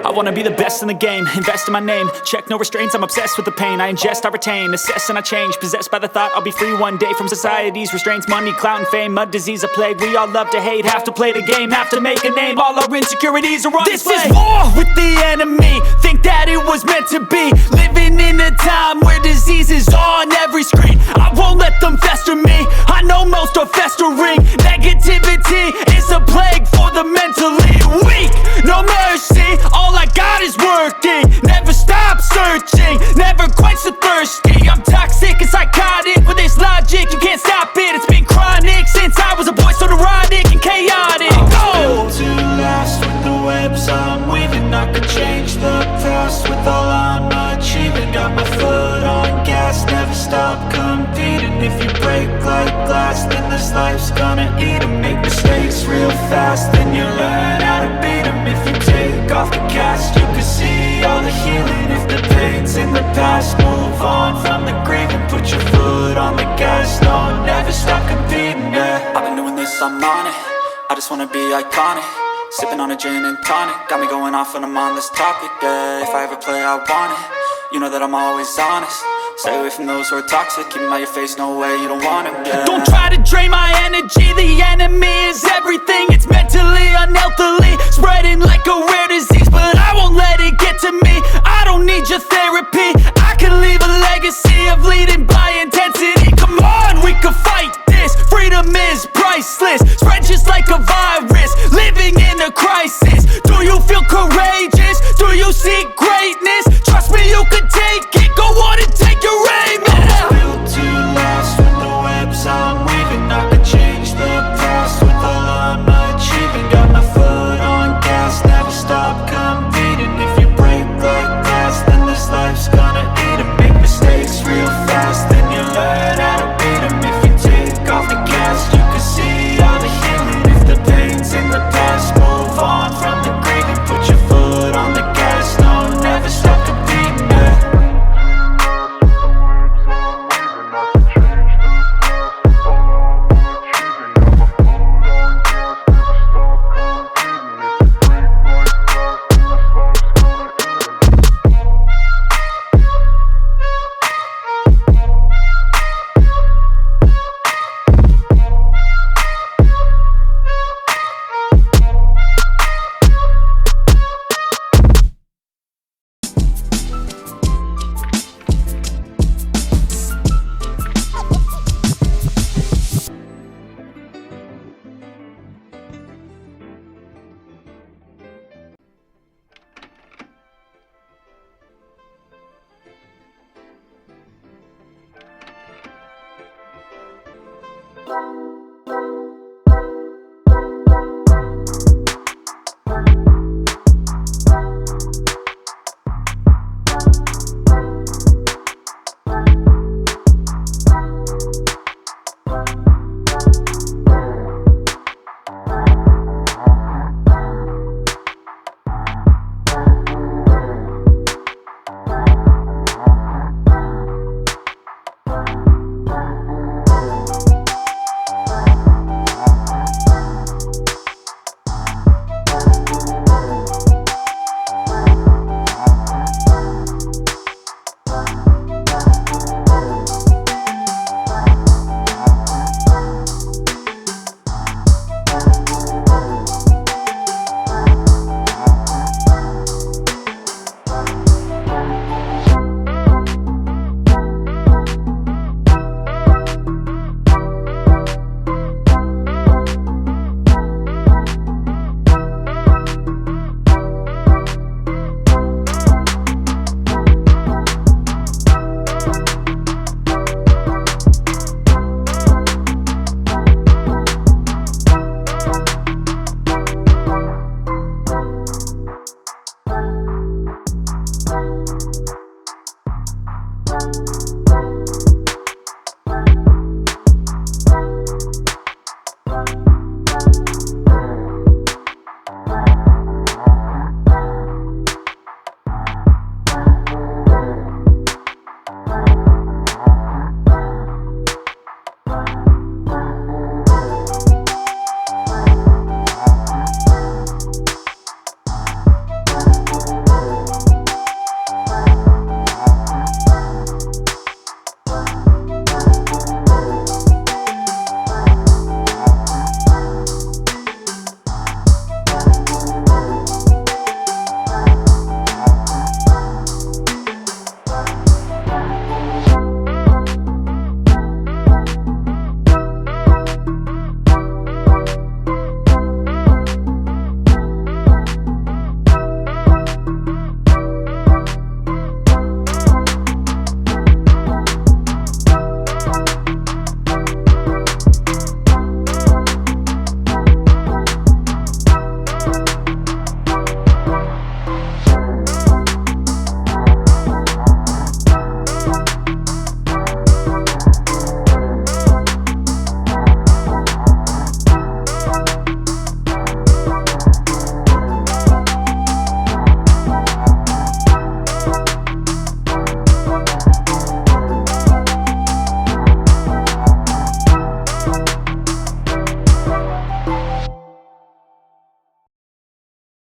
I wanna be the best in the game, invest in my name. Check no restraints, I'm obsessed with the pain. I ingest, I retain, assess and I change. Possessed by the thought I'll be free one day from society's restraints. Money, clout and fame, mud, disease, a plague. We all love to hate, have to play the game, have to make a name. All our insecurities are on display. This is war with the enemy, think that it was meant to be. Living in a time where disease is on every screen. I won't let them fester me, I know most are festering. Negativity is a plague for the mentally weak. No mercy, all I got is working. Never stop searching, never quench the thirsty. I'm toxic and psychotic with this logic, you can't stop it. It's been chronic since I was a boy, so neurotic and chaotic. I'm built to last with the webs I'm weaving. I could change the past with all I'm achieving. Got my foot on gas, never stop competing. If you break like glass, then this life's gonna eat 'em. Make mistakes real fast, then you learn how to beat 'em. If you take off the cast, you can see all the healing. If the pain's in the past, move on from the grave and put your foot on the gas. No, never stop competing, yeah. I've been doing this, I'm on it. I just wanna be iconic. Sipping on a gin and tonic, got me going off when I'm on this topic, yeah. If I ever play, I want it. You know that I'm always honest. Stay away from those who are toxic. Keep them out your face, no way, you don't want them, yeah. Don't try to drain my energy, the enemy is everything. It's meant